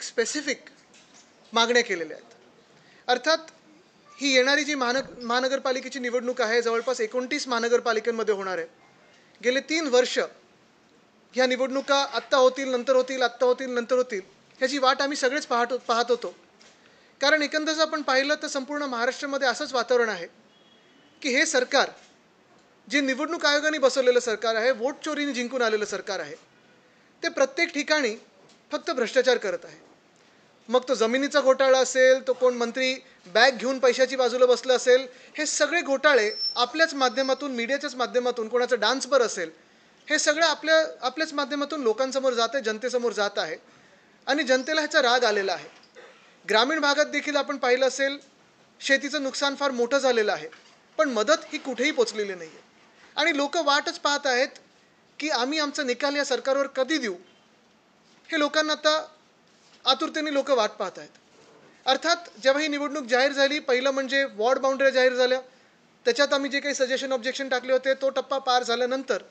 Specific मागण्या केलेल्या आहेत. अर्थात ही येणारी जी महानगरपालिकेची निवडणूक आहे, जवळपास 29 महानगरपालिकांमध्ये होणार आहे. गेले 3 वर्ष ह्या निवडणुका आत्ता होतील, नंतर होतील, आत्ता होतील, नंतर होतील, ह्याची वाट आम्ही सगळेच पाहत होतो. कारण एकंदर जर आपण पाहिलं तर संपूर्ण महाराष्ट्रामध्ये असंच वातावरण आहे की हे सरकार, जे निवडणूक आयोगाने बसवलेलं सरकार आहे, वोट चोरीने जिंकून आलेलं सरकार आहे, ते प्रत्येक ठिकाणी फक्त भ्रष्टाचार करत आहे. मग तो जमिनीचा घोटाळा असेल, तो कोण मंत्री बॅग घेऊन पैशाची बाजूला बसलं असेल, हे सगळे घोटाळे आपल्याच माध्यमातून, मीडियाच्याच माध्यमातून, कोणाचा डान्सवर असेल, हे सगळं आपल्याच माध्यमातून लोकांसमोर जात आहे, जनतेसमोर जात आहे आणि जनतेला ह्याचा राग आलेला आहे. ग्रामीण भागात देखील आपण पाहिलं असेल, शेतीचं नुकसान फार मोठं झालेलं आहे, पण मदत ही कुठेही पोचलेली नाही आहे आणि लोक वाटच पाहत आहेत की आम्ही आमचा निकाल या सरकारवर कधी देऊ. हे लोकांना आता आतुरतेने लोक वाट पाहत आहेत. अर्थात जेव्हा ही निवडणूक जाहीर झाली, पहिलं म्हणजे वॉर्ड बाउंड्री जाहीर झाल्या, त्याच्यात आम्ही जे काही सजेशन ऑब्जेक्शन टाकले होते तो टप्पा पार झाल्यानंतर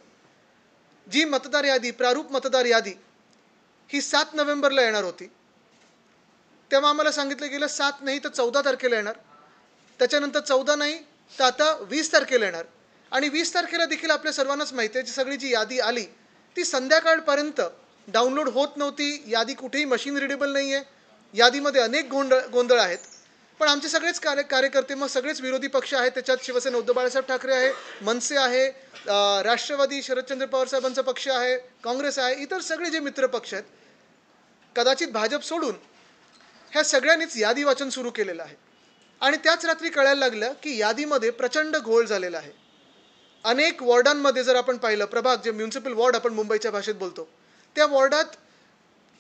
जी मतदार यादी, प्रारूप मतदार यादी ही 7 नोव्हेंबरला येणार होती, तेव्हा आम्हाला सांगितलं गेलं 7 नाही तर 14 तारखेला येणार. त्याच्यानंतर 14 नाही तर आता 20 तारखेला येणार आणि 20 तारखेला देखील आपल्या सर्वांनाच माहिती आहे, सगळी जी यादी आली ती संध्याकाळपर्यंत डाउनलोड होत नव्हती. यादी कुठेही मशीन रिडेबल नाही आहे, यादीमध्ये अनेक गोंधळ आहेत. पण आमचे सगळेच कार्यकर्ते, मग सगळेच विरोधी पक्ष आहेत, त्याच्यात शिवसेना उद्धव बाळासाहेब ठाकरे आहे, मनसे आहे, राष्ट्रवादी शरदचंद्र पवार साहेबांचा पक्ष आहे, काँग्रेस आहे, इतर सगळे जे मित्र पक्ष आहेत, कदाचित भाजप सोडून ह्या सगळ्यांनीच यादी वाचन सुरू केलेलं आहे. आणि त्याच रात्री कळायला लागलं की यादीमध्ये प्रचंड घोळ झालेला आहे. अनेक वॉर्डांमध्ये जर आपण पाहिलं, प्रभाग, जे म्युन्सिपल वॉर्ड आपण मुंबईच्या भाषेत बोलतो, त्या वॉर्डात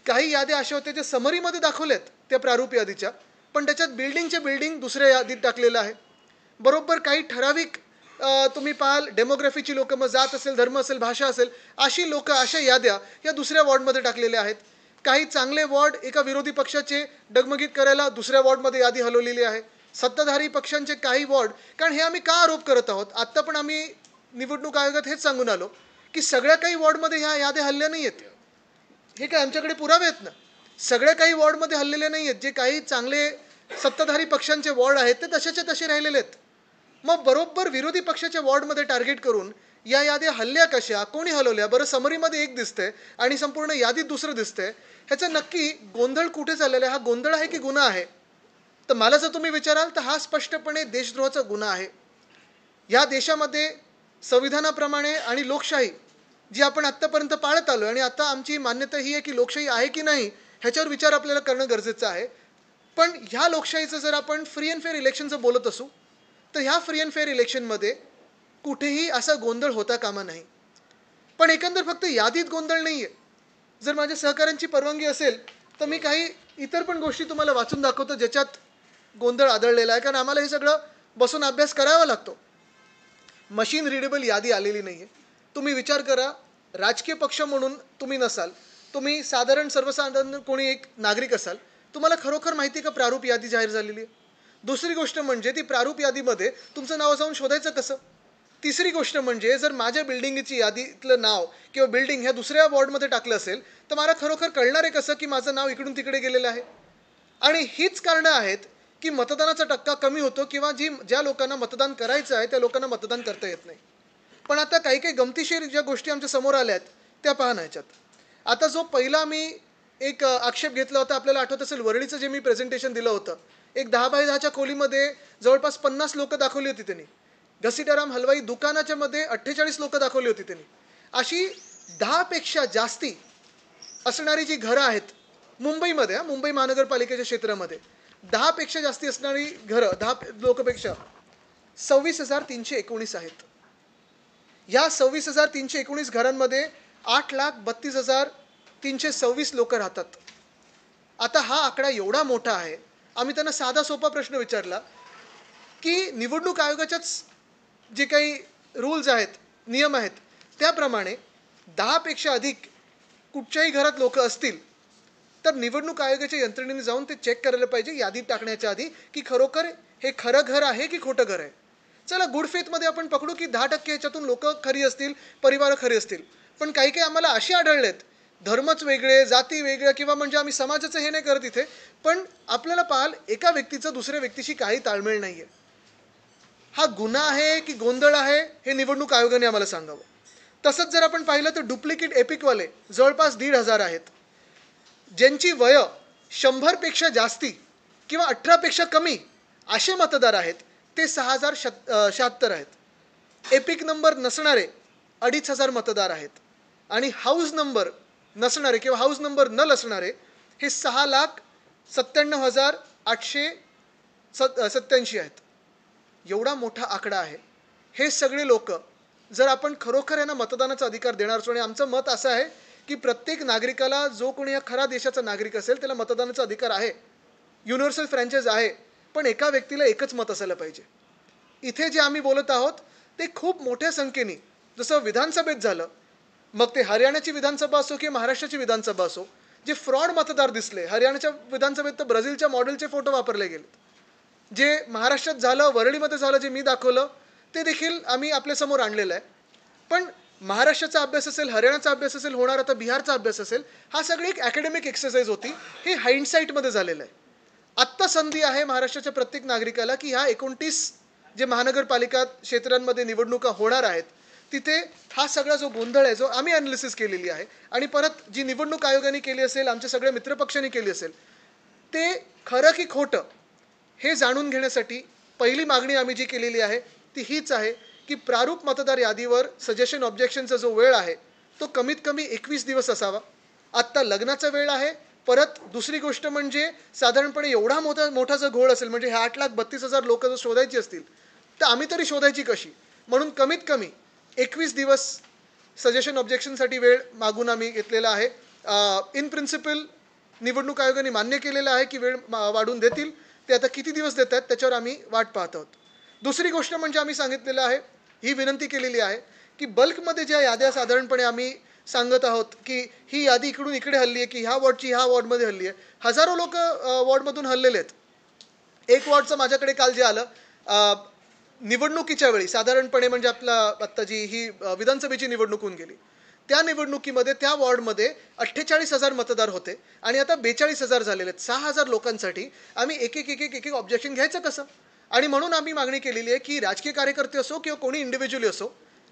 काही याद्या अशा होत्या जे समरीमध्ये दाखवल्यात त्या प्रारूप यादीच्या, पण त्याच्यात बिल्डिंगच्या बिल्डिंग दुसऱ्या यादीत टाकलेलं आहे. बरोबर काही ठराविक तुम्ही पाहाल डेमोग्राफीची लोकं, मग जात असेल, धर्म असेल, भाषा असेल, अशी लोकं, अशा याद्या या दुसऱ्या वॉर्डमध्ये टाकलेल्या आहेत. काही चांगले वॉर्ड एका विरोधी पक्षाचे डगमगीत करायला दुसऱ्या वॉर्डमध्ये यादी हलवलेली आहे. सत्ताधारी पक्षांचे काही वॉर्ड, कारण हे आम्ही का आरोप करत आहोत, आत्ता पण आम्ही निवडणूक आयोगात हेच सांगून आलो की सगळ्या काही वॉर्डमध्ये ह्या याद्या हल्ल्या नाही आहेत. हे काय आमच्याकडे पुरावे आहेत ना. सगळ्या काही वॉर्डमध्ये हल्लेले नाही आहेत. जे काही चांगले सत्ताधारी पक्षांचे वॉर्ड आहेत ते तसेच्या तसे राहिलेले आहेत. मग बरोबर विरोधी पक्षाच्या वॉर्डमध्ये टार्गेट करून या याद्या हल्ल्या कशा, कोणी हलवल्या, बरं समरीमध्ये एक दिसतंय आणि संपूर्ण यादीत दुसरं दिसतंय, ह्याचा नक्की गोंधळ कुठे झालेला आहे? हा गोंधळ आहे की गुन्हा आहे? तर मला जर तुम्ही विचाराल तर हा स्पष्टपणे देशद्रोहाचा गुन्हा आहे. या देशामध्ये संविधानाप्रमाणे आणि लोकशाही जी आपण आत्तापर्यंत पाळत आलो, आणि आता आमची मान्यता ही आहे की लोकशाही आहे की नाही ह्याच्यावर विचार आपल्याला करणं गरजेचं आहे. पण ह्या लोकशाहीचं जर आपण फ्री अँड फेअर इलेक्शनचं बोलत असू तर ह्या फ्री अँड फेअर इलेक्शनमध्ये कुठेही असा गोंधळ होता कामा नाही. पण एकंदर फक्त यादीत गोंधळ नाही आहे. जर माझ्या सहकाऱ्यांची परवानगी असेल तर मी काही इतर पण गोष्टी तुम्हाला वाचून दाखवतो ज्याच्यात गोंधळ आढळलेला आहे, कारण आम्हाला हे सगळं बसून अभ्यास करावा लागतो. मशीन रिडेबल यादी आलेली नाही आहे. तुम्ही विचार करा, राजकीय पक्ष म्हणून तुम्ही नसाल, तुम्ही साधारण सर्वसाधारण कोणी एक नागरिक असाल, तुम्हाला खरोखर माहिती का प्रारूप यादी जाहीर झालेली आहे? दुसरी गोष्ट म्हणजे ती प्रारूप यादीमध्ये तुमचं नाव जाऊन शोधायचं कसं? तिसरी गोष्ट म्हणजे जर माझ्या बिल्डिंगची यादीतलं नाव किंवा बिल्डिंग ह्या दुसऱ्या वॉर्डमध्ये टाकलं असेल तर मला खरोखर कळणार आहे कसं की माझं नाव इकडून तिकडे गेलेलं आहे? आणि हीच कारणं आहेत की मतदानाचा टक्का कमी होतो किंवा ज्या लोकांना मतदान करायचं आहे त्या लोकांना मतदान करता येत नाही. पण आता काही काही गमतीशीर ज्या गोष्टी आमच्या समोर आल्या आहेत त्या पहा ना ह्याच्यात. आता जो पहिला मी एक आक्षेप घेतला होता, आपल्याला आठवत असेल, वरळीचं जे मी प्रेझेंटेशन दिलं होतं, एक 10 बाय 10च्या खोलीमध्ये जवळपास 50 लोकं दाखवली होती त्यांनी. घसीटाराम हलवाई दुकानाच्या मध्ये 48 लोकं दाखवली होती त्यांनी. अशी 10 पेक्षा जास्ती असणारी जी घरं आहेत मुंबईमध्ये, मुंबई महानगरपालिकेच्या क्षेत्रामध्ये 10 पेक्षा जास्ती असणारी घरं, 10 लोकपेक्षा 26,319 आहेत. या 26,319 घरांमध्ये 8,32,326 लोक राहतात. आता हा आकडा एवढा मोठा आहे. आम्ही त्यांना साधा सोपा प्रश्न विचारला की निवडणूक आयोगाच्याच जे काही रूल्स आहेत, नियम आहेत, त्याप्रमाणे 10 पेक्षा अधिक कुठच्याही घरात लोक असतील तर निवडणूक आयोगाच्या यंत्रणेने जाऊन ते चेक करायला पाहिजे यादीत टाकण्याच्या आधी की खरोखर हे खरं घर आहे की खोटं घर आहे. चला गुड फेथमध्ये आपण पकडू की 10% ह्याच्यातून लोक खरी असतील, परिवार खरी असतील, पण काही काही आम्हाला असे आढळलेत धर्मच वेगळे, जाती वेगळ्या किंवा म्हणजे आम्ही समाजाचं हे नाही करत इथे, पण आपल्याला पाहाल एका व्यक्तीचं दुसऱ्या व्यक्तीशी काही ताळमेळ नाहीये. हा गुन्हा आहे की गोंधळ आहे हे निवडणूक आयोगाने आम्हाला सांगावं. तसंच जर आपण पाहिलं तर डुप्लिकेट एपिकवाले जवळपास 1,500 आहेत, ज्यांची वय 100पेक्षा जास्ती किंवा 18पेक्षा कमी असे मतदार आहेत, ते 6,076 आहेत. एपिक नंबर नसणारे 2,500 मतदार आहेत आणि हाऊस नंबर नसणारे किंवा हाऊस नंबर न नसणारे हे 6,97,887 आहेत. एवढा मोठा आकडा आहे. हे सगळे लोक जर आपण खरोखर यांना मतदानाचा अधिकार देणार असो, आणि आमचं मत असं आहे की प्रत्येक नागरिकाला, जो कोणी या खरा देशाचा नागरिक असेल त्याला मतदानाचा अधिकार आहे, युनिव्हर्सल फ्रँचाइज आहे, पण एका व्यक्तीला एकच मत असायला पाहिजे. इथे जे आम्ही बोलत आहोत ते खूप मोठ्या संख्येने, जसं विधानसभेत झालं, मग ते हरियाणाची विधानसभा असो किंवा महाराष्ट्राची विधानसभा असो, जे फ्रॉड मतदार दिसले. हरियाणाच्या विधानसभेत तर ब्राझीलच्या मॉडेलचे फोटो वापरले गेलेत. जे महाराष्ट्रात झालं, वरळीमध्ये झालं, जे मी दाखवलं ते देखील आम्ही आपल्यासमोर आणलेलं आहे. पण महाराष्ट्राचा अभ्यास असेल, हरियाणाचा अभ्यास असेल, होणार आता बिहारचा अभ्यास असेल, हा सगळी एक अकॅडमिक एक्सरसाइज होती. हे हाइंडसाईटमध्ये झालेलं आहे. आत्ता संधी आहे महाराष्ट्राच्या प्रत्येक नागरिकाला की ह्या 29 जे महानगरपालिका क्षेत्रांमध्ये निवडणुका होणार आहेत, तिथे हा सगळा जो गोंधळ आहे, जो आम्ही ॲनालिसिस केलेली आहे आणि परत जी निवडणूक आयोगाने केली असेल, आमच्या सगळ्या मित्रपक्षांनी केली असेल, ते खरं की खोटं हे जाणून घेण्यासाठी पहिली मागणी आम्ही जी केलेली आहे ती हीच आहे की प्रारूप मतदार यादीवर सजेशन ऑब्जेक्शनचा जो वेळ आहे तो कमीत कमी 21 दिवस असावा. आत्ता लग्नाचा वेळ आहे. परत दुसरी गोष्ट म्हणजे साधारणपणे एवढा मोठा जर घोळ असेल, म्हणजे 8,32,000 लोक जर शोधायची असतील तर आम्ही तरी शोधायची कशी, म्हणून कमीत कमी 21 दिवस सजेशन ऑब्जेक्शनसाठी वेळ मागून आम्ही घेतलेला आहे. इन प्रिन्सिपल निवडणूक आयोगाने मान्य केलेलं आहे की वेळ वाढवून देतील. ते आता किती दिवस देत आहेत त्याच्यावर आम्ही वाट पाहत आहोत. दुसरी गोष्ट म्हणजे आम्ही सांगितलेलं आहे, ही विनंती केलेली आहे की बल्कमध्ये ज्या याद्या साधारणपणे आम्ही सांगत आहोत की ही यादी इकडून इकडे हल्ली आहे, की ह्या वॉर्डची ह्या वॉर्डमध्ये हल्ली आहे. हजारो लोक वॉर्डमधून हल्लेले आहेत. एक वॉर्डचं माझ्याकडे काल जे आलं, निवडणुकीच्या वेळी साधारणपणे म्हणजे आपला आत्ता जी ही विधानसभेची निवडणूक होऊन गेली, त्या निवडणुकीमध्ये त्या वॉर्डमध्ये 48,000 मतदार होते आणि आता 42,000 झालेले आहेत. 6,000 लोकांसाठी आम्ही एक एक ऑब्जेक्शन घ्यायचं कसं? आणि म्हणून आम्ही मागणी केलेली आहे की राजकीय कार्यकर्ते असो किंवा कोणी इंडिव्हिज्युअली असो,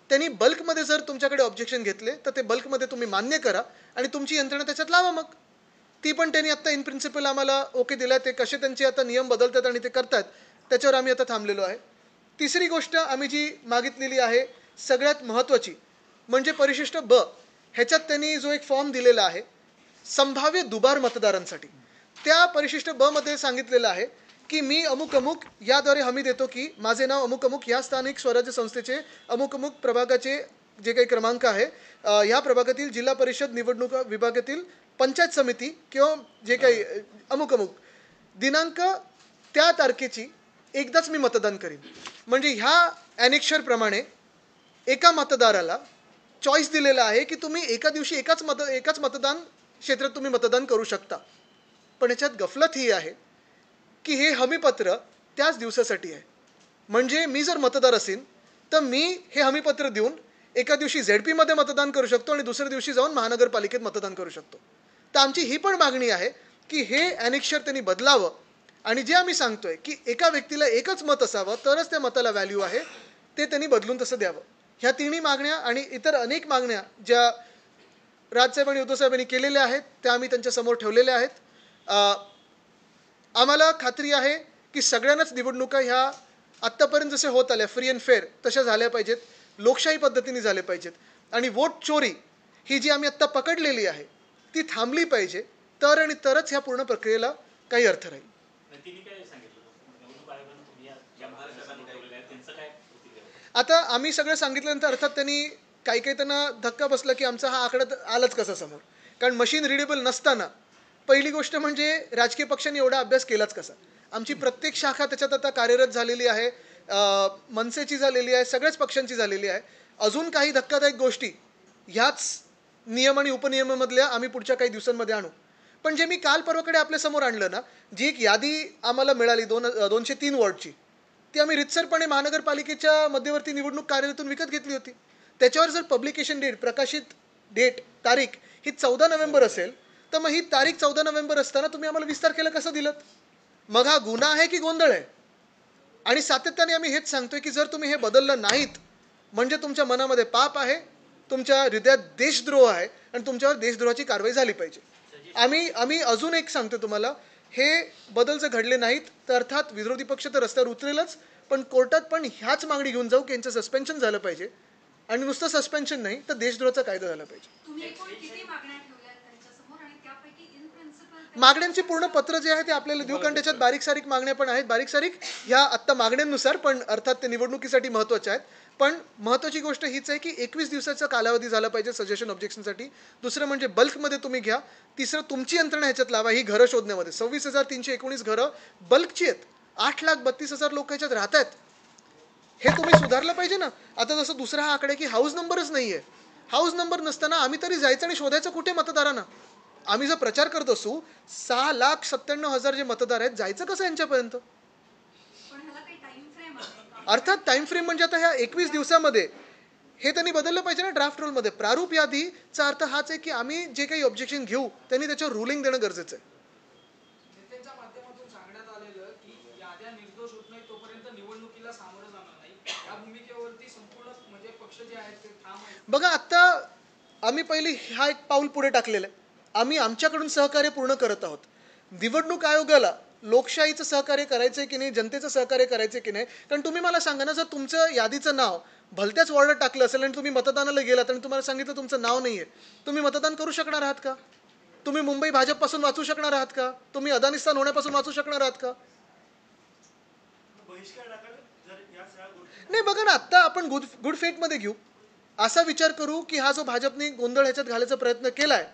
त्यांनी बल्कमध्ये जर तुमच्याकडे ऑब्जेक्शन घेतले तर ते बल्कमध्ये तुम्ही मान्य करा आणि तुमची यंत्रणा त्याच्यात लावा. मग ती पण त्यांनी आत्ता इन प्रिन्सिपल आम्हाला ओके दिला. ते कसे त्यांचे आता नियम बदलतात आणि ते करतात त्याच्यावर आम्ही आता थांबलेलो आहे. तिसरी गोष्ट आम्ही जी मागितलेली आहे सगळ्यात महत्त्वाची म्हणजे परिशिष्ट ब, ह्याच्यात त्यांनी जो एक फॉर्म दिलेला आहे संभाव्य दुबार मतदारांसाठी, त्या परिशिष्ट ब मध्ये सांगितलेलं आहे की मी अमुक अमुक याद्वारे हमी देतो की माझे नाव अमुक अमुक या स्थानिक स्वराज्य संस्थेचे अमुक अमुक प्रभागाचे जे काही क्रमांक आहे, ह्या प्रभागातील जिल्हा परिषद निवडणूक विभागातील पंचायत समिती किंवा जे काही अमुक अमुक दिनांक त्या तारखेची एकदाच मी मतदान करीन. म्हणजे ह्या ॲनेक्शरप्रमाणे एका मतदाराला चॉईस दिलेला आहे की तुम्ही एका दिवशी एकाच मतदान क्षेत्रात तुम्ही मतदान करू शकता. पण याच्यात गफलत ही आहे की हे हमीपत्र त्याच दिवसासाठी आहे. म्हणजे मी जर मतदार असेल तर मी हे हमीपत्र देऊन एका दिवशी ZP मध्ये मतदान करू शकतो आणि दुसऱ्या दिवशी जाऊन महानगरपालिकेत मतदान करू शकतो. तर आमची ही पण मागणी आहे की हे ॲनेक्शर त्यांनी बदलावं आणि जे आम्ही सांगतोय की एका व्यक्तीला एकच मत असावं तरच त्या मताला व्हॅल्यू आहे, ते त्यांनी बदलून तसं द्यावं. ह्या तिन्ही मागण्या आणि इतर अनेक मागण्या ज्या राजसाहेब आणि उद्धवसाहेबांनी केलेल्या आहेत त्या आम्ही त्यांच्यासमोर ठेवलेल्या आहेत. आम्हाला खात्री आहे की सगळ्यांनाच निवडणुका ह्या आत्तापर्यंत जसे होत आल्या फ्री अँड फेअर तशा झाल्या पाहिजेत, लोकशाही पद्धतीने झाले पाहिजेत आणि वोट चोरी ही जी आम्ही आत्ता पकडलेली आहे ती थांबली पाहिजे, तर आणि तरच ह्या पूर्ण प्रक्रियेला काही अर्थ राहील. आता आम्ही सगळं सांगितल्यानंतर अर्थात त्यांनी काही त्यांना धक्का बसला की आमचा हा आकडा आलाच कसा समोर, कारण मशीन रिडेबल नसताना पहिली गोष्ट म्हणजे राजकीय पक्षांनी एवढा अभ्यास केलाच कसा. आमची प्रत्येक शाखा त्याच्यात आता कार्यरत झालेली आहे, मनसेची झालेली आहे, सगळ्याच पक्षांची झालेली आहे. अजून काही धक्कादायक गोष्टी ह्याच नियम आणि उपनियमामधल्या आम्ही पुढच्या काही दिवसांमध्ये आणू. पण जे मी काल परवाकडे आपल्यासमोर आणलं ना, जी एक यादी आम्हाला मिळाली 203 वॉर्डची, ती आम्ही रितसरपणे महानगरपालिकेच्या मध्यवर्ती निवडणूक कार्यालयातून विकत घेतली होती. त्याच्यावर जर पब्लिकेशन डेट, प्रकाशित डेट, तारीख ही 14 नोव्हेंबर असेल तर मग ही तारीख 14 नोव्हेंबर असताना तुम्ही आम्हाला 20 तारखेला कसं दिलं? मग हा गुन्हा आहे की गोंधळ आहे? आणि सातत्याने आम्ही हेच सांगतोय की जर तुम्ही हे बदललं नाहीत म्हणजे तुमच्या मनामध्ये पाप आहे, तुमच्या हृदयात देशद्रोह आहे आणि तुमच्यावर देशद्रोहाची कारवाई झाली पाहिजे. आम्ही अजून एक सांगतो तुम्हाला, हे बदल जर घडले नाहीत तर अर्थात विरोधी पक्ष तर रस्त्यावर उतरेलच, पण कोर्टात पण ह्याच मागणी घेऊन जाऊ की यांचं सस्पेन्शन झालं पाहिजे आणि नुसतं सस्पेन्शन नाही तर देशद्रोहाचा कायदा झाला पाहिजे. मागण्यांची पूर्ण पत्र जे आहे ते आपल्याला देऊ, कारण त्याच्यात बारीक सारीक मागण्या पण आहेत. बारीक सारीक ह्या आत्ता मागण्यांनुसार, पण अर्थात ते निवडणुकीसाठी महत्त्वाच्या आहेत. पण महत्त्वाची गोष्ट हीच आहे की 21 दिवसाचा कालावधी झाला पाहिजे सजेशन ऑब्जेक्शनसाठी. दुसरं म्हणजे बल्कमध्ये तुम्ही घ्या. तिसरं तुमची यंत्रणा ह्याच्यात लावा ही घरं शोधण्यामध्ये. 26,319 घरं बल्कची आहेत. 8,32,000 लोक ह्याच्यात राहत आहेत. हे तुम्ही सुधारलं पाहिजे ना. आता जसं दुसरा हा आकडा की हाऊस नंबरच नाही आहे. हाऊस नंबर नसताना आम्ही तरी जायचं आणि शोधायचं कुठे मतदारांना? आम्ही जर प्रचार करत असू 6,97,000 जे मतदार आहेत, जायचं कसं यांच्यापर्यंत? अर्थात टाइम फ्रेम म्हणजे आता ह्या 21 दिवसामध्ये हे त्यांनी बदललं पाहिजे ना ड्राफ्ट रूलमध्ये. प्रारूप यादीचा अर्थ हाच आहे की आम्ही जे काही ऑब्जेक्शन घेऊ त्यांनी त्याच्यावर रुलिंग देणं गरजेचं आहे. बघा, आता आम्ही पहिली हा एक पाऊल पुढे टाकलेलं आहे. आम्ही आमच्याकडून सहकार्य पूर्ण करत आहोत. निवडणूक आयोगाला लोकशाहीचं सहकार्य करायचंय की नाही, जनतेचं सहकार्य करायचंय की नाही. कारण तुम्ही मला सांगा ना, जर तुमचं यादीचं नाव भलत्याच वॉर्डात टाकलं असेल आणि तुम्ही मतदानाला गेलात आणि तुम्हाला सांगितलं तुमचं नाव नाहीये, तुम्ही मतदान करू शकणार आहात का? तुम्ही मुंबई भाजपपासून वाचू शकणार आहात का? तुम्ही अदानिस्तान होण्यापासून वाचू शकणार आहात का? नाही, बघा ना, आत्ता आपण गुड फेटमध्ये घेऊ. असा विचार करू की हा जो भाजपने गोंधळ ह्याच्यात घालायचा प्रयत्न केलाय,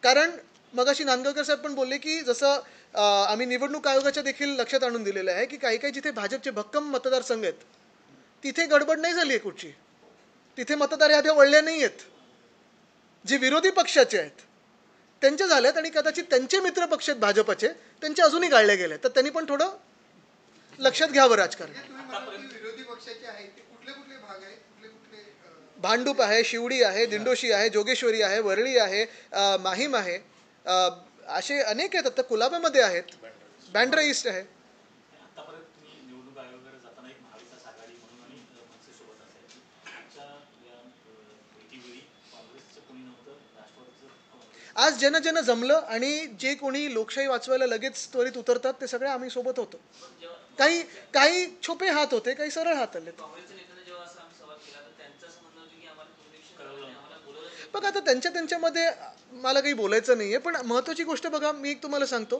कारण मगाशी नांदगावकर साहेब पण बोलले की जसं आम्ही निवडणूक आयोगाच्या देखील लक्षात आणून दिलेलं आहे की काही काही जिथे भाजपचे भक्कम मतदारसंघ आहेत तिथे गडबड नाही झाली आहे कुठची. तिथे मतदार याद्या वळल्या नाही आहेत. जे विरोधी पक्षाचे आहेत त्यांच्या झाल्यात आणि कदाचित त्यांचे मित्र पक्ष आहेत भाजपचे, त्यांचे अजूनही गाळले गेले. तर त्यांनी पण थोडं लक्षात घ्यावं राजकारण. भांडूप आहे, शिवडी आहे, दिंडोशी आहे, जोगेश्वरी आहे, वरळी आहे, माहीम आहे, असे अनेक आहेत. आता कुलाब्यामध्ये आहेत, बँड्रा ईस्ट आहे. आज ज्यांना ज्यांना जमलं आणि जे कोणी लोकशाही वाचवायला लगेच त्वरित उतरतात ते सगळे आम्ही सोबत होतो. काही काही छुपे हात होते, काही सरळ हात आले. बघा, आता त्यांच्यामध्ये मला काही बोलायचं नाहीये, पण महत्वाची गोष्ट बघा, मी एक तुम्हाला सांगतो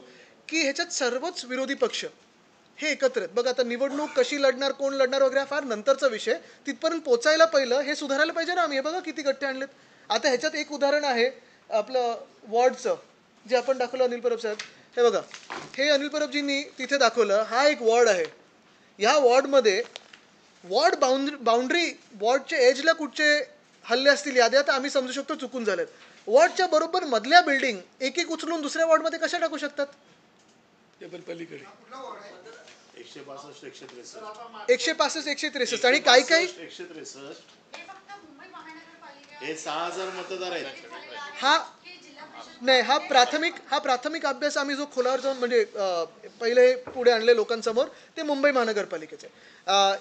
की ह्याच्यात सर्वच विरोधी पक्ष हे एकत्र आहेत. बघा, आता निवडणूक कशी लढणार, कोण लढणार वगैरे फार नंतरचा विषय. तिथपर्यंत पोचायला पहिलं हे सुधारायला पाहिजे ना आम्ही. हे बघा किती गट्टे आणलेत. आता ह्याच्यात एक उदाहरण आहे आपलं वॉर्डचं, जे आपण दाखवलं अनिल परब साहेब. हे बघा, हे अनिल परबजींनी तिथे दाखवलं. हा एक वॉर्ड आहे. ह्या वॉर्डमध्ये वॉर्ड बाउंड्री वॉर्डच्या एजला कुठचे हल्ले असतील याद्या तर आम्ही समजू शकतो चुकून झालेत. वॉर्डच्या बरोबर मधल्या बिल्डिंग एक एक उचलून दुसऱ्या वॉर्डमध्ये कशा टाकू शकतात? पलीकडे 165 163 आणि काही काही 163 हे 6,000 मतदार आहेत. हा नाही, हा प्राथमिक अभ्यास आम्ही जो खोलावर जाऊन म्हणजे पहिले पुढे आणले लोकांसमोर ते मुंबई महानगरपालिकेचे.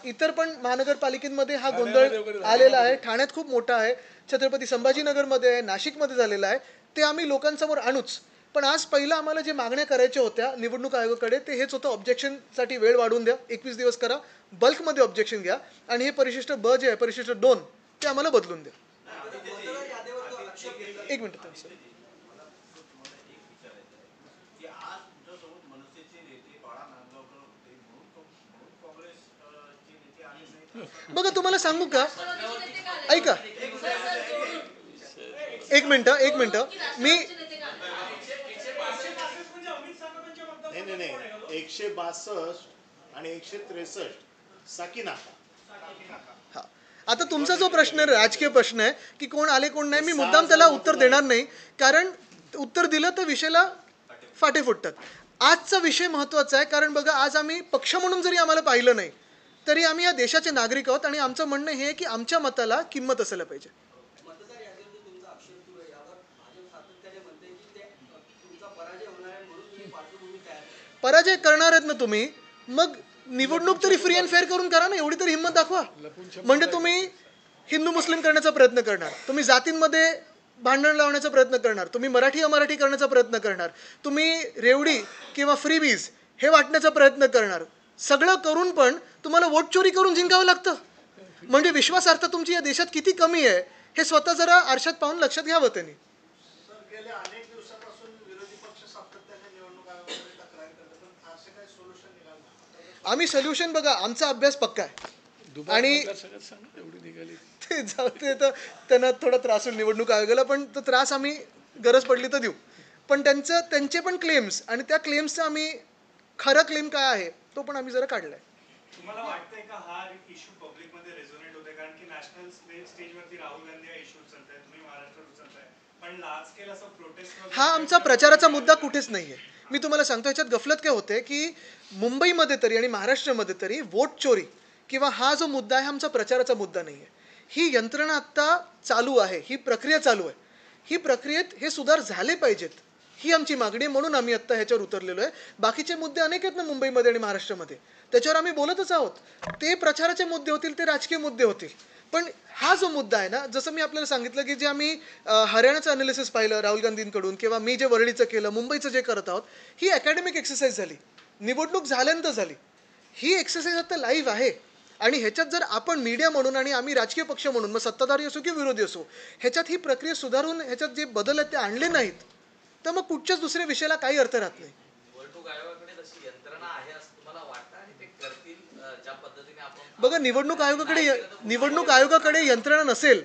इतर पण महानगरपालिकेमध्ये हा गोंधळ आलेला आहे. ठाण्यात खूप मोठा आहे, छत्रपती संभाजीनगरमध्ये आहे, नाशिकमध्ये झालेला आहे. ते आम्ही लोकांसमोर आणूच. पण आज पहिलं आम्हाला जे मागण्या करायच्या होत्या निवडणूक आयोगाकडे ते हेच होतं, ऑब्जेक्शनसाठी वेळ वाढवून द्या, 21 दिवस करा, बल्कमध्ये ऑब्जेक्शन घ्या आणि हे परिशिष्ट ब जे आहे परिशिष्ट 2 ते आम्हाला बदलून द्या. एक मिनिट सर. बघा, तुम्हाला सांगू का, ऐका एक मिनिट मी नाही 162 आणि 163 साकीनाका. हा, आता तुमचा जो प्रश्न राजकीय प्रश्न आहे की कोण आले कोण नाही, मी मुद्दाम त्याला उत्तर देणार नाही, कारण उत्तर दिलं तर विषयाला फाटे फुटतात. आजचा विषय महत्वाचा आहे, कारण बघा, आज आम्ही पक्ष म्हणून जरी आम्हाला पाहिलं नाही तरी आम्ही या देशाचे नागरिक आहोत आणि आमचं म्हणणं हे आहे की आमच्या मताला किंमत असायला पाहिजे. पराजय करणार आहेत ना तुम्ही, मग निवडणूक तरी फ्री अँड फेअर करून करा ना, एवढी तरी हिंमत दाखवा. म्हणजे तुम्ही हिंदू मुस्लिम करण्याचा प्रयत्न करणार, तुम्ही जातींमध्ये भांडण लावण्याचा प्रयत्न करणार, तुम्ही मराठी अमराठी करण्याचा प्रयत्न करणार, तुम्ही रेवडी किंवा फ्रीबीज हे वाटण्याचा प्रयत्न करणार. सगळं करून पण तुम्हाला वोट चोरी करून जिंकावं लागतं. म्हणजे विश्वासार्हता तुमची या देशात किती कमी आहे हे स्वतः जरा आरशात पाहून लक्षात घ्यावं त्यांनी. गेल्या अनेक दिवसापासून विरोधी पक्ष सातत्याने निवडणूक आयोगाकडे तक्रार करतात, पण फारसे काही सोल्युशन निघालं. आम्ही सोल्युशन बघा, आमचा अभ्यास पक्का आहे आणि ते जाऊ ते तर त्यांना थोडा त्रास होईल निवडणूक आयोगाला, पण तो त्रास आम्ही गरज पडली तर देऊ. पण त्यांचे पण क्लेम्स आणि त्या क्लेम्सचा आम्ही खरं क्लेम काय आहे तो पण आम्ही जरा काढलाय. तुम्हाला वाटतंय का हा इश्यू पब्लिक मध्ये रेझोनेट होते, कारण की नॅशनल स्टेजवरती राहुल गांधी हा इश्यू उचलताय, तुम्ही महाराष्ट्रात उचलताय, पण लार्ज स्केल असं प्रोटेस्ट हा आमचा प्रचाराचा मुद्दा कुठेच नाहीये. मी तुम्हाला सांगतो, ह्याच्यात गफलत काय होते की मुंबईमध्ये तरी आणि महाराष्ट्रामध्ये तरी वोट चोरी किंवा हा जो मुद्दा आहे आमचा प्रचाराचा मुद्दा नाहीये. ही यंत्रणा आत्ता चालू आहे, ही प्रक्रिया चालू आहे, ही प्रक्रियेत हे सुधार झाले पाहिजेत ही आमची मागणी आहे. म्हणून आम्ही आत्ता ह्याच्यावर उतरलेलो आहे. बाकीचे मुद्दे अनेक आहेत ना मुंबईमध्ये आणि महाराष्ट्रामध्ये, त्याच्यावर आम्ही बोलतच आहोत. ते प्रचाराचे मुद्दे होतील, ते राजकीय मुद्दे होतील, पण हा जो मुद्दा आहे ना, जसं मी आपल्याला सांगितलं की जे आम्ही हरियाणाचं अनालिसिस पाहिलं राहुल गांधींकडून किंवा मी जे वरळीचं केलं, मुंबईचं जे करत आहोत, ही अकॅडमिक एक्सरसाइज झाली, निवडणूक झाल्यानंतर झाली. ही एक्सरसाइज आता लाईव्ह आहे आणि ह्याच्यात जर आपण मीडिया म्हणून आणि आम्ही राजकीय पक्ष म्हणून, मग सत्ताधारी असो किंवा विरोधी असो, ह्याच्यात ही प्रक्रिया सुधारून ह्याच्यात जे बदल आहेत ते आणले नाहीत तर मग कुठच्याच दुसऱ्या विषयाला काही अर्थ राहत नाही. निवडणूक आयोगाकडे जशी यंत्रणा आहे असं तुम्हाला वाटतं आणि ते करतील ज्या पद्धतीने आपण बघा, निवडणूक आयोगाकडे यंत्रणा नसेल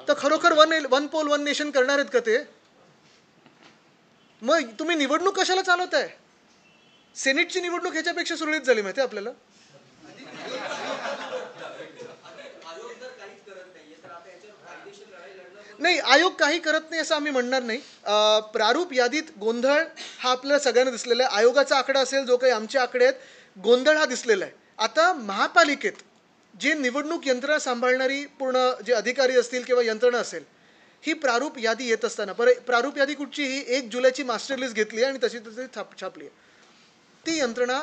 तर खरोखर वन पोल वन नेशन करणार आहेत का ते? मग तुम्ही निवडणूक कशाला चालवताय? सेनेटची निवडणूक ह्याच्यापेक्षा सुरळीत झाली माहिती आपल्याला. नाही, आयोग काही करत नाही असं आम्ही म्हणणार नाही. प्रारूप यादीत गोंधळ हा आपल्याला सगळ्यांना दिसलेला आहे. आयोगाचा आकडा असेल, जो काही आमचे आकडे आहेत, गोंधळ हा दिसलेला आहे. आता महापालिकेत जे निवडणूक यंत्रणा सांभाळणारी पूर्ण जे अधिकारी असतील किंवा यंत्रणा असेल, ही प्रारूप यादी येत असताना, बरं प्रारूप यादी कुठची? ही 1 जुलैची मास्टर लिस्ट घेतली आहे आणि तशी छापली आहे. ती यंत्रणा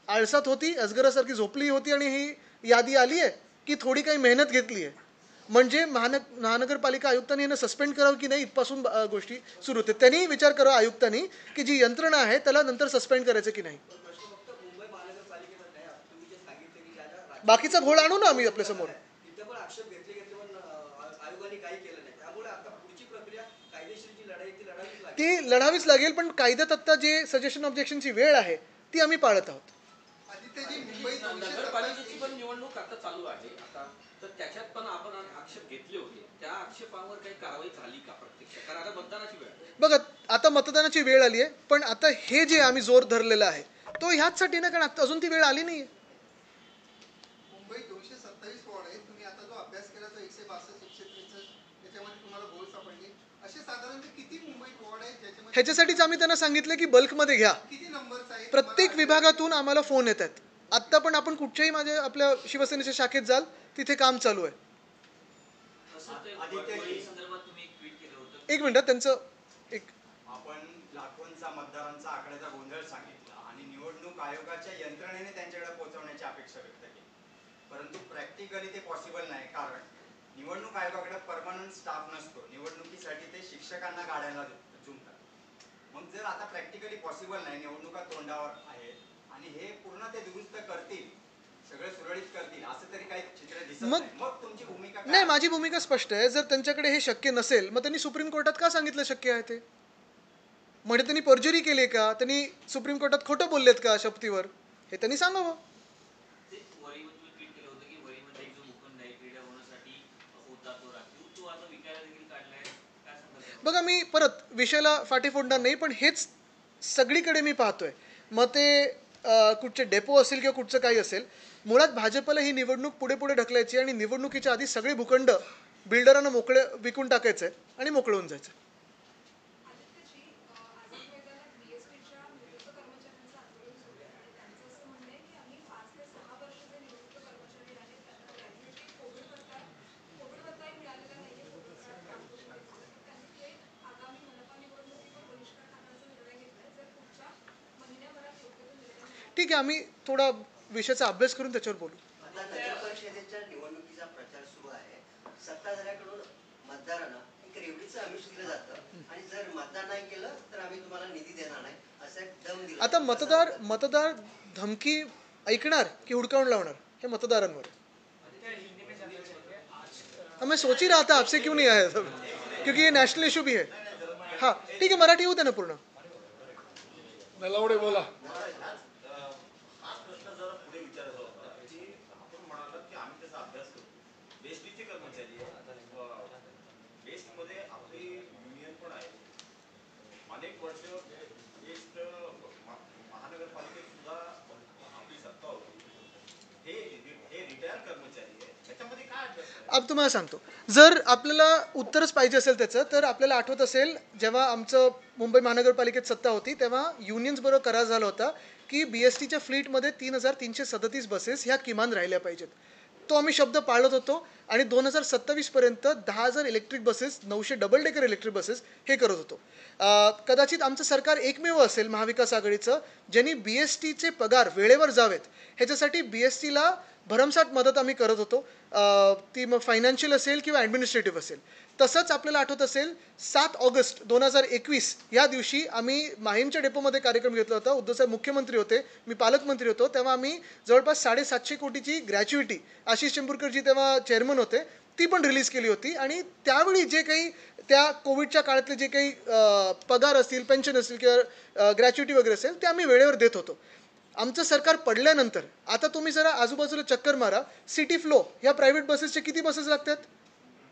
आळसात होती, अजगरासारखी झोपली होती आणि ही यादी आली आहे की थोडी काही मेहनत घेतली आहे. म्हणजे महानगरपालिका आयुक्तांनी यांना सस्पेंड करावं की नाही, इथपासून गोष्टी सुरू होते. त्यांनी विचार करावा आयुक्तांनी की जी यंत्रणा आहे त्याला नंतर सस्पेंड करायचं की नाही. बाकीचा घोळ आणू ना आम्ही आपल्या समोर. ती लढावीच लागेल, पण कायद्यात आता जे सजेशन ऑब्जेक्शनची वेळ आहे ती आम्ही पाळत आहोत. नगरपालिकेची पण निवडणूक आता चालू आहे आता, तर त्याच्यात पण आपण आक्षेप घेतले होते, त्या आक्षेपावर काही कारवाई झाली का प्रत्यक्ष? कारण आता मतदानाची वेळ. बघा, आता मतदानाची वेळ आली आहे, पण आता हे जे आम्ही जोर धरलेला आहे तो ह्याचसाठी ना, कारण आता अजून ती वेळ आली नाहीये. मुंबईत 227 वॉर्ड आहे. तुम्ही आता जो अभ्यास केला तो 162 163 त्याच्यामध्ये तुम्हाला गोल सापडले. असे साधारणतः किती मुंबईत वॉर्ड आहेत ज्याच्यामध्ये? ह्याच्यासाठीच आम्ही त्यांना सांगितलं की बल्कमध्ये घ्या. किती नंबर्स आहेत? प्रत्येक विभागातून आम्हाला फोन येत आहेत. आत्ता पण आपण कुठच्याही आपल्या शिवसेनेच्या शाखेत जाल तिथे काम चालू आहे. एक मिनिट, त्यांचं आपण लाखोंचा मतदारांचा आकड्याचा गोंधळ सांगितला आणि निवडणूक आयोगाच्या यंत्रणेने त्यांच्याकडे पोहोचवण्याची अपेक्षा व्यक्त केली, परंतु प्रॅक्टिकली ते पॉसिबल नाही. कारण निवडणूक आयोगाकडे परमनंट स्टाफ नसतो. निवडणुकीसाठी ते शिक्षकांना गाड्याला जुंपतात. मग जर आता प्रॅक्टिकली पॉसिबल नाही, निवडणुका तोंडावर आहेत आणि हे पूर्ण ते दुरुस्त करतील, सगळे सुरळीत करतील असं तरी काही चित्र दिसत नाही. मग तुमची भूमिका नाही, माझी भूमिका स्पष्ट आहे. जर त्यांच्याकडे हे शक्य नसेल मग त्यांनी सुप्रीम कोर्टात का सांगितलं शक्य आहे ते? म्हणजे त्यांनी पर्जरी केली का? त्यांनी सुप्रीम कोर्टात खोटं बोललेत का शपथीवर? हे त्यांनी सांगावं. बघा, मी परत विषयाला फाटी फोडणार नाही, पण हेच सगळीकडे मी पाहतोय. मग ते कुठचे डेपो असेल किंवा कुठचं काही असेल, मुळात भाजपला ही निवडणूक पुढे पुढे ढकलायची आणि निवडणुकीच्या आधी सगळे भूखंड बिल्डरांना मोकळे विकून टाकायचं आहे आणि मोकळं होऊन जायचं. ठीक आहे, आम्ही थोडा विषयाचा अभ्यास करून त्याच्यावर बोलू. आता नगर परिषदेच्या निवडणुकीचा प्रचार सुरू आहे. सत्ताधाऱ्याकडून मतदारांना एक रेवडीचं आमिष दिलं जातं आणि जर मतदान नाही केलं तर आम्ही तुम्हाला निधी देणार नाही असा एक दम दिला. आता मतदार धमकी ऐकणार की हुडकावून लावणार हे मतदारांवर आहे. मैं सोच ही रहा था आपसे क्यों नहीं आया था, क्योंकि ये नेशनल इशू भी है. हाँ ठीक आहे, मराठी होते ना पूर्ण. नलावडे बोला. हा प्रश्न जरा पुढे विचारायचा होता की आपण म्हणालात की आम्ही त्याचा अभ्यास करू. बेस्टीचे कर्मचारी बेस्टमध्ये आपली युनियन पण आहे. अनेक वर्ष बेस्ट महानगरपालिकेत सुद्धा आपली सत्ता होती. हे रिटायर कर्मचारी आहे, त्याच्यामध्ये काय अभ्यास आहे? अब तुम्हाला सांगतो, जर आपल्याला उत्तरच पाहिजे असेल त्याचं, तर आपल्याला आठवत असेल जेव्हा आमचं मुंबई महानगरपालिकेत सत्ता होती तेव्हा युनियन्स बरोबर करार झाला होता की BSTच्या फ्लीटमध्ये 3,337 बसेस ह्या किमान राहिल्या पाहिजेत. तो आम्ही शब्द पाळत होतो आणि 2027 पर्यंत 10,000 electric buses, 900 double decker electric buses हे करत होतो. कदाचित आमचं सरकार एकमेव असेल महाविकास आघाडीचं ज्यांनी BSTचे पगार वेळेवर जावेत ह्याच्यासाठी BSTला भरमसाठ मदत आम्ही करत होतो. ती मग फायनान्शियल असेल किंवा ॲडमिनिस्ट्रेटिव्ह असेल. तसंच आपल्याला आठवत असेल 7 ऑगस्ट 2021 या दिवशी आम्ही माहीमच्या डेपोमध्ये कार्यक्रम घेतला होता. उद्धवसाहेब मुख्यमंत्री होते, मी पालकमंत्री होतो. तेव्हा आम्ही जवळपास 750 कोटीची ग्रॅच्युइटी, आशिष चेंबूरकरजी तेव्हा चेअरमन होते, ती पण रिलीज केली होती. आणि त्यावेळी जे काही त्या कोविडच्या काळातले जे काही पगार असतील, पेन्शन असतील किंवा ग्रॅच्युइटी वगैरे असेल ते आम्ही वेळेवर देत होतो. आमचं सरकार पडल्यानंतर आता तुम्ही जरा आजूबाजूला चक्कर मारा, सिटी फ्लो ह्या प्रायव्हेट बसेसचे किती बसेस लागतात.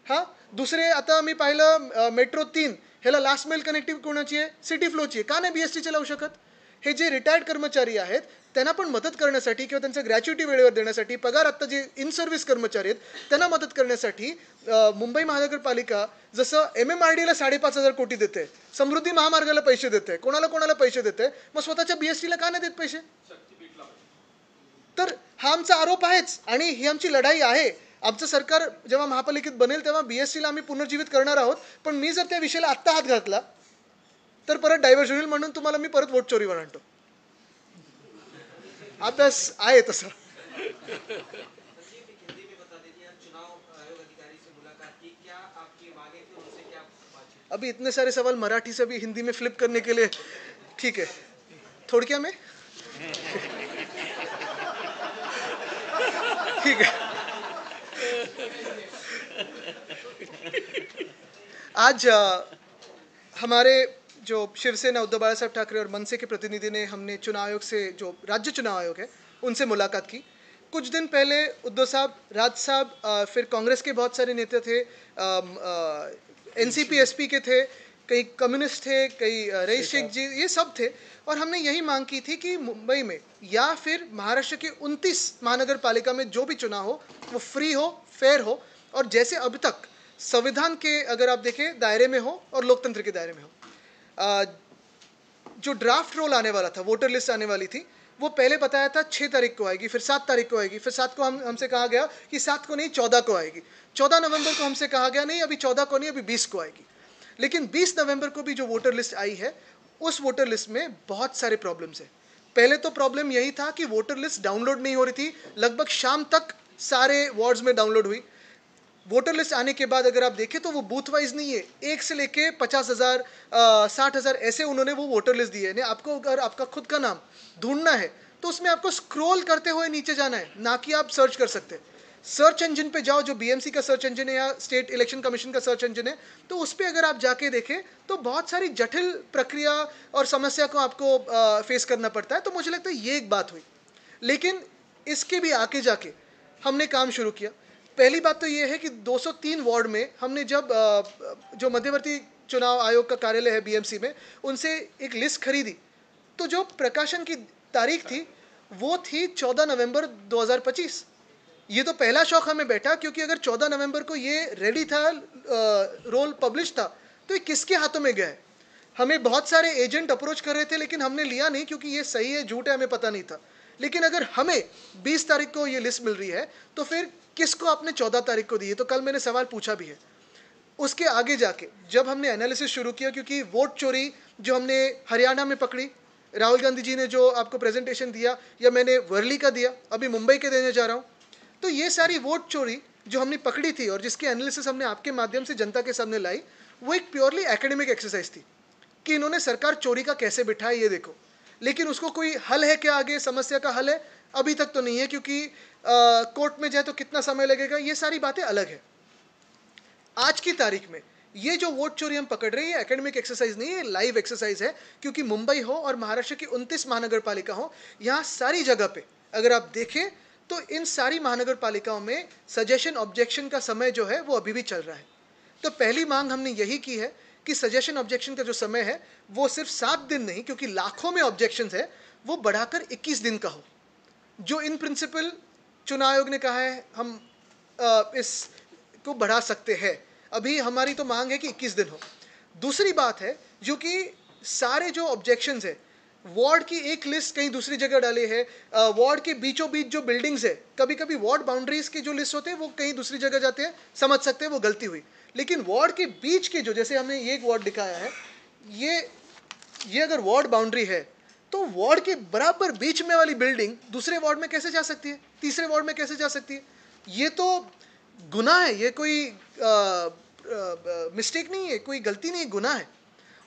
हां, दुसरे आता मी पाहिलं मेट्रो 3 ह्याला लास्ट मेल कनेक्टिव्ह कोणाची आहे, सिटी फ्लोची आहे. का नाही BSTचे लावू शकत. हे जे रिटायर्ड कर्मचारी आहेत त्यांना पण मदत करण्यासाठी किंवा त्यांचं ग्रॅच्युइटी वेळेवर देण्यासाठी, पगार आत्ता जे इन सर्व्हिस कर्मचारी आहेत त्यांना मदत करण्यासाठी मुंबई महानगरपालिका जसं MMRDला 5,500 कोटी देते, समृद्धी महामार्गाला पैसे देते, कोणाला पैसे देते, मग स्वतःच्या BSTला का नाही देत पैसे. तर हा आमचा आरोप आहेच आणि ही आमची लढाई आहे. आमचं सरकार जेव्हा महापालिकेत बनेल तेव्हा BSTला आम्ही पुनर्जीवित करणार आहोत. पण मी जर त्या विषयाला आत्ता हात घातला तर परत डायव्हर्जन होईल, म्हणून तुम्हाला मी परत वोट चोरीवर आणतो. अभ्यास आहे तसा. अभी इतने सारे सवाल मराठी से भी हिंदी में फ्लिप करने के लिए ठीक है. थोडक्या में ठीक है. आज हमारे जो शिवसेना उद्धव बाला साहब ठाकरे और मनसे के प्रतिनिधि ने हमने चुनाव आयोग से, जो राज्य चुनाव आयोग है, उनसे मुलाकात की. कुछ दिन पहले उद्धव साहब, राज साहब, फिर कांग्रेस के बहुत सारे नेता थे, NCP SP के थे, कई कम्युनिस्ट थे, कई रईस शेख जी, ये सब थे. और हमने यही मांग की थी कि मुंबई में या फिर महाराष्ट्र के 29 महानगर पालिका में जो भी चुनाव हो वो फ्री हो, फेयर हो और जैसे अब तक संविधान के अगर आप देखें दायरे में हो और लोकतंत्र के दायरे में हो. जो ड्राफ्ट रोल आने वाला था, वोटर लिस्ट आने वाली थी, वो पहले बताया था 6 तारीख को आएगी, फिर 7 तारीख को आएगी, फिर 7 को हमसे कहा गया कि 7 को नहीं 14 को आएगी. 14 नवंबर को हमसे कहा गया नहीं अभी 14 को नहीं अभी 20 को आएगी. लेकिन 20 नवंबर को भी जो वोटर लिस्ट आई है उस वोटर लिस्ट में बहुत सारे प्रॉब्लम्स हैं. पहले तो प्रॉब्लम यही था कि वोटर लिस्ट डाउनलोड नहीं हो रही थी, लगभग शाम तक सारे वार्ड्स में डाउनलोड हुई. वोटर लिस्ट आने के बाद अगर आप देखें तो वो बूथ वाइज नहीं है, 1 से लेके 50,000 60,000 ऐसे उन्होंने वो वोटर लिस्ट दी है. आपको अगर आपका खुद का नाम ढूंढना है तो उसमें आपको स्क्रॉल करते हुए नीचे जाना है, ना कि आप सर्च कर सकते हैं. सर्च इंजन पे जाओ, जो BMC का सर्च इंजन है या स्टेट इलेक्शन कमीशन का सर्च इंजन है, तो उस पर अगर आप जाके देखें तो बहुत सारी जटिल प्रक्रिया और समस्या को आपको फेस करना पड़ता है. तो मुझे लगता है ये एक बात हुई. लेकिन इसके भी आगे जाके हमने काम शुरू किया. पहली बात तो ये है कि 203 वार्ड में हमने जब जो मध्यवर्ती चुनाव आयोग का कार्यालय है BMC में, उनसे एक लिस्ट खरीदी, तो जो प्रकाशन की तारीख थी वो थी 14 नवंबर 2025. ये तो पहला शौक हमें बैठा, क्योंकि अगर 14 नवंबर को ये रेडी था, रोल पब्लिश था, तो ये किसके हाथों में गया है. हमें बहुत सारे एजेंट अप्रोच कर रहे थे लेकिन हमने लिया नहीं, क्योंकि ये सही है झूठ है हमें पता नहीं था. लेकिन अगर हमें 20 तारीख को ये लिस्ट मिल रही है तो फिर किसको आपने 14 तारीख को दी है. तो कल मैंने सवाल पूछा भी है. उसके आगे जाके जब हमने एनालिसिस शुरू किया, क्योंकि वोट चोरी जो हमने हरियाणा में पकड़ी, राहुल गांधी जी ने जो आपको प्रेजेंटेशन दिया, या मैंने वर्ली का दिया, अभी मुंबई के देने जा रहा हूँ, तो ये सारी वोट चोरी जो हमने पकड़ी थी और जिसकी एनालिसिस हमने आपके माध्यम से जनता के सामने लाई, वो एक प्योरली एकेडमिक एक्सरसाइज थी कि इन्होंने सरकार चोरी का कैसे बिठाया ये देखो। लेकिन उसको कोई हल है क्या, आगे समस्या का हल है? अभी तक तो नहीं है, क्योंकि कोर्ट में जाए तो कितना समय लगेगा, ये सारी बातें अलग है। आज की तारीख में ये जो वोट चोरी हम पकड़ रहे हैं, ये एकेडमिक एक्सरसाइज नहीं है, लाइव एक्सरसाइज है। क्योंकि मुंबई हो और महाराष्ट्र की 29 महानगर पालिका हो, यहाँ सारी जगह पे अगर आप देखें तो इन सारी महानगर पालिकाओं में सजेशन ऑब्जेक्शन का समय जो है वो अभी भी चल रहा है। तो पहली मांग हमने यही की है कि सजेशन ऑब्जेक्शन का जो समय है वो सिर्फ 7 दिन नहीं, क्योंकि लाखों में ऑब्जेक्शंस है, वो बढ़ाकर 21 दिन का हो। जो इन प्रिंसिपल चुनाव आयोग ने कहा है हम इसको बढ़ा सकते हैं। अभी हमारी तो मांग है कि 21 दिन हो। दूसरी बात है जो कि सारे जो ऑब्जेक्शंस है, वार्ड की एक लिस्ट कहीं दूसरी जगह डाली है, वार्ड के बीचों बीच जो बिल्डिंग्स है, कभी कभी वार्ड बाउंड्रीज की जो लिस्ट होते हैं वो कहीं दूसरी जगह जाते हैं, समझ सकते हैं वो गलती हुई। लेकिन वार्ड के बीच के जो, जैसे हमने ये एक वार्ड दिखाया है, ये अगर वार्ड बाउंड्री है तो वार्ड के बराबर बीच में वाली बिल्डिंग दूसरे वार्ड में कैसे जा सकती है, तीसरे वार्ड में कैसे जा सकती है? ये तो गुनाह है, ये कोई मिस्टेक नहीं है, कोई गलती नहीं है, गुनाह है।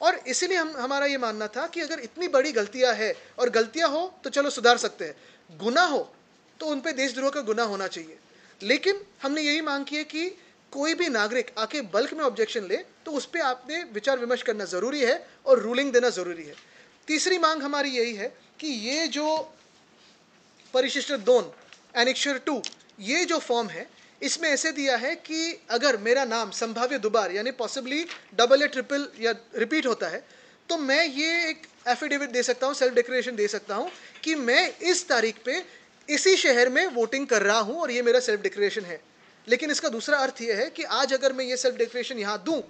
और इसीलिए हमारा ये मानना था कि अगर इतनी बड़ी गलतियां है, और गलतियां हो तो चलो सुधार सकते हैं, गुनाह हो तो उन पे देशद्रोह का गुनाह होना चाहिए। लेकिन हमने यही मांग की है कि कोई भी नागरिक आके बल्क में ऑब्जेक्शन ले तो उस पर आपने विचार विमर्श करना ज़रूरी है और रूलिंग देना ज़रूरी है। तीसरी मांग हमारी यही है कि ये जो परिशिष्ट 2 एनेक्चर 2 ये जो फॉर्म है, इसमें ऐसे दिया है कि अगर मेरा नाम संभाव्य दोबार यानी पॉसिबली डबल या ट्रिपल या रिपीट होता है, तो मैं ये एक एफिडेविट दे सकता हूँ, सेल्फ डिक्लेरेशन दे सकता हूँ कि मैं इस तारीख पे इसी शहर में वोटिंग कर रहा हूँ और ये मेरा सेल्फ डिक्लेरेशन है। लेकिन इसका दूसरा अर्थ ये है कि आज अगर मैं ये सेल्फ डिक्लेरेशन यहाँ दूँ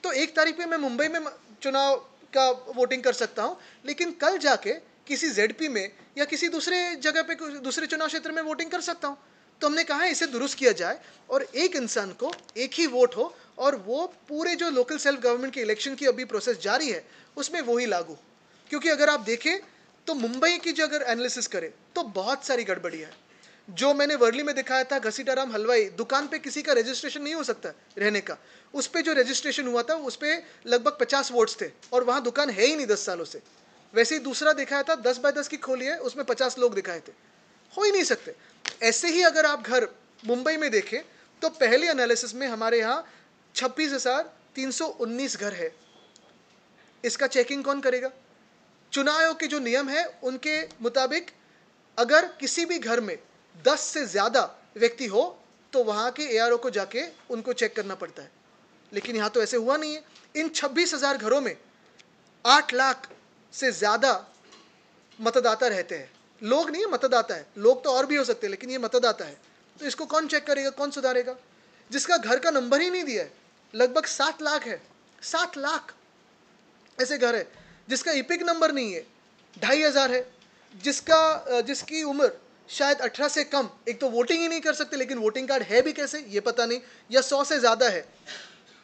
तो 1 तारीख पे मैं मुंबई में चुनाव का वोटिंग कर सकता हूँ, लेकिन कल जाके किसी जेडपी में या किसी दूसरे जगह पे दूसरे चुनाव क्षेत्र में वोटिंग कर सकता हूँ। तो हमने कहा है इसे दुरुस्त किया जाए और एक इंसान को एक ही वोट हो, और वो पूरे जो लोकल सेल्फ गवर्नमेंट के इलेक्शन की अभी प्रोसेस जारी है उसमें वही लागू। क्योंकि अगर आप देखें तो मुंबई की जो अगर एनालिसिस करें तो बहुत सारी गड़बड़ी है। जो मैंने वर्ली में दिखाया था, घसीटाराम हलवाई दुकान पे किसी का रजिस्ट्रेशन नहीं हो सकता रहने का, उस पर जो रजिस्ट्रेशन हुआ था उस पर लगभग 50 वोट्स थे और वहाँ दुकान है ही नहीं 10 सालों से। वैसे ही दूसरा दिखाया था 10 बाय 10 की खोली है, उसमें 50 लोग दिखाए थे, हो ही नहीं सकते। ऐसे ही अगर आप घर मुंबई में देखें तो पहले एनालिसिस में हमारे यहाँ 26,319 घर है। इसका चेकिंग कौन करेगा? चुनाव आयोग के जो नियम है उनके मुताबिक अगर किसी भी घर में 10 से ज़्यादा व्यक्ति हो तो वहाँ के एआरओ को जाके उनको चेक करना पड़ता है। लेकिन यहाँ तो ऐसे हुआ नहीं है। इन 26,000 घरों में 8 लाख से ज़्यादा मतदाता रहते हैं। लोग नहीं है, मतदाता है। लोग तो और भी हो सकते हैं, लेकिन ये मतदाता है। तो इसको कौन चेक करेगा, कौन सुधारेगा? जिसका घर का नंबर ही नहीं दिया है, लगभग 7 लाख है। 7 लाख ऐसे घर है जिसका इपिक नंबर नहीं है। 2,500 है जिसकी उम्र शायद 18 से कम, एक तो वोटिंग ही नहीं कर सकते, लेकिन वोटिंग कार्ड है भी कैसे ये पता नहीं, या 100 से ज़्यादा है।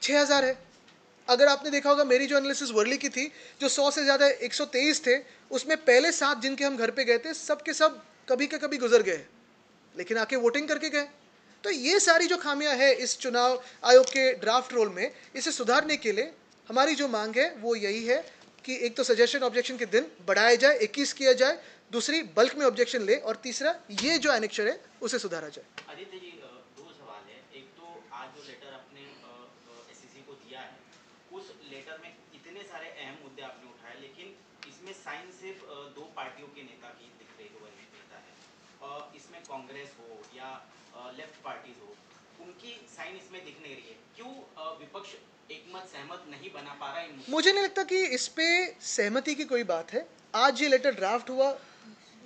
6,000 है। अगर आपने देखा होगा मेरी जो एनालिसिस वर्ली की थी, जो 100 से ज़्यादा 123 थे, उसमें पहले 7 जिनके हम घर पे गए थे सब के सब कभी के कभी गुजर गए, लेकिन आके वोटिंग करके गए। तो ये सारी जो खामियां है इस चुनाव आयोग के ड्राफ्ट रोल में, इसे सुधारने के लिए हमारी जो मांग है वो यही है कि एक तो सजेशन ऑब्जेक्शन के दिन बढ़ाया जाए, 21 किया जाए, दूसरी बल्क में ऑब्जेक्शन ले, और तीसरा ये जो एनेक्चर है उसे सुधारा जाए। आदित्य जी, 2 सवाल है। एक तो आज जो लेटर आपने एससीसी को दिया है, उस लेटर में इतने सारे अहम मुद्दे आपने उठाए, लेकिन इसमें साइन सिर्फ 2 पार्टियों के नेता की दिख रही है, वही नेता है। इसमें कांग्रेस हो या लेफ्ट पार्टीज हो, उनकी साइन इसमें दिख नहीं रही है। क्यों विपक्ष एकमत सहमत नहीं बना पा रहा है? मुझे नहीं लगता कि इस पे सहमति की कोई बात है। आज ये लेटर ड्राफ्ट हुआ,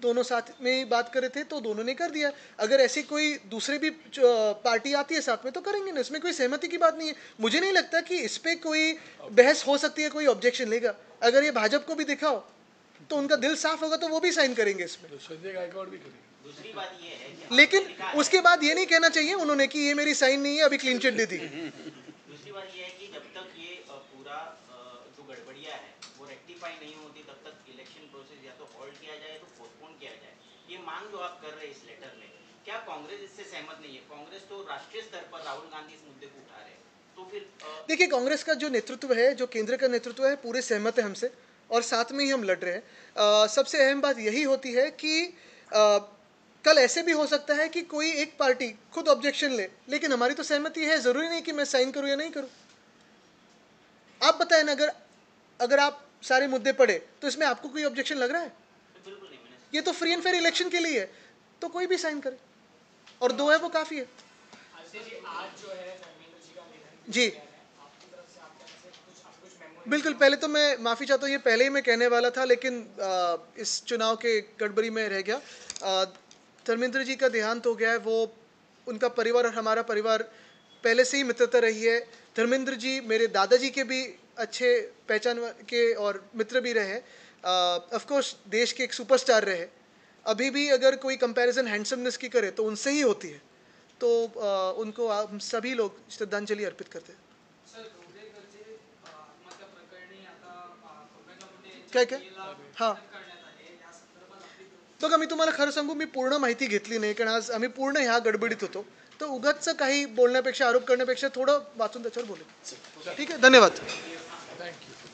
दोनों साथ में ही बात कर रहे थे तो दोनों ने कर दिया। अगर ऐसी कोई दूसरी भी पार्टी आती है साथ में तो करेंगे ना, इसमें कोई सहमति की बात नहीं है। मुझे नहीं लगता कि इस पे कोई बहस हो सकती है, कोई ऑब्जेक्शन लेगा। अगर ये भाजपा को भी दिखाओ तो उनका दिल साफ होगा तो वो भी साइन करेंगे इसमें। संजय गायकवाड़ भी करेंगे। दूसरी बात ये है कि लेकिन उसके बाद ये नहीं कहना चाहिए उन्होंने कि ये मेरी साइन नहीं है, अभी क्लीन चिट दी थी। दूसरी बात ये है कि जब तक ये पूरा जो गड़बड़िया है वो रेक्टिफाई रेक्टिफाई नहीं होती तब तक इलेक्शन प्रोसेस या तो हॉल्ट किया जाए या तो पोस्टपोन किया जाए, ये मांग जो आप कर रहे हैं इस लेटर में, क्या कांग्रेस इससे सहमत नहीं है? कांग्रेस तो राष्ट्रीय स्तर पर राहुल गांधी इस मुद्दे को उठा रहे हैं, तो फिर देखिए, कांग्रेस का जो नेतृत्व है, जो केंद्र का नेतृत्व है, पूरे सहमत है हमसे और साथ में ही हम लड़ रहे हैं। सबसे अहम बात यही होती है कि कल ऐसे भी हो सकता है कि कोई एक पार्टी खुद ऑब्जेक्शन ले, लेकिन हमारी तो सहमति है, ज़रूरी नहीं कि मैं साइन करूं या नहीं करूं। आप बताएं ना, अगर आप सारे मुद्दे पढ़े तो इसमें आपको कोई ऑब्जेक्शन लग रहा है? बिल्कुल नहीं। मैंने ये तो फ्री एंड फेयर इलेक्शन के लिए है, तो कोई भी साइन करे और 2 है वो काफ़ी है। आज जो है धर्मेंद्र जी का निधन जी आपकी तरफ से आपके यहाँ से कुछ मेमोरी बिल्कुल, पहले तो मैं माफ़ी चाहता हूँ, ये पहले ही मैं कहने वाला था, लेकिन इस चुनाव के गड़बड़ी में रह गया। धर्मेंद्र जी का देहांत हो गया है। वो, उनका परिवार और हमारा परिवार पहले से ही मित्रता रही है। धर्मेंद्र जी मेरे दादाजी के भी अच्छे पहचान के और मित्र भी रहे। ऑफ कोर्स देश के एक सुपरस्टार रहे। अभी भी अगर कोई कंपैरिजन हैंडसमनेस की करे तो उनसे ही होती है। तो उनको हम सभी लोग श्रद्धांजलि अर्पित करते हैं। काय काय हां, बघा मी तुम्हाला खरं सांगू, मी पूर्ण माहिती घेतली नाही, कारण आज आम्ही पूर्ण ह्या गडबडीत होतो. तर उगाच काही बोलण्यापेक्षा, आरोप करण्यापेक्षा थोडं वाचून त्याच्यावर बोलू. ठीक आहे, धन्यवाद. थँक्यू.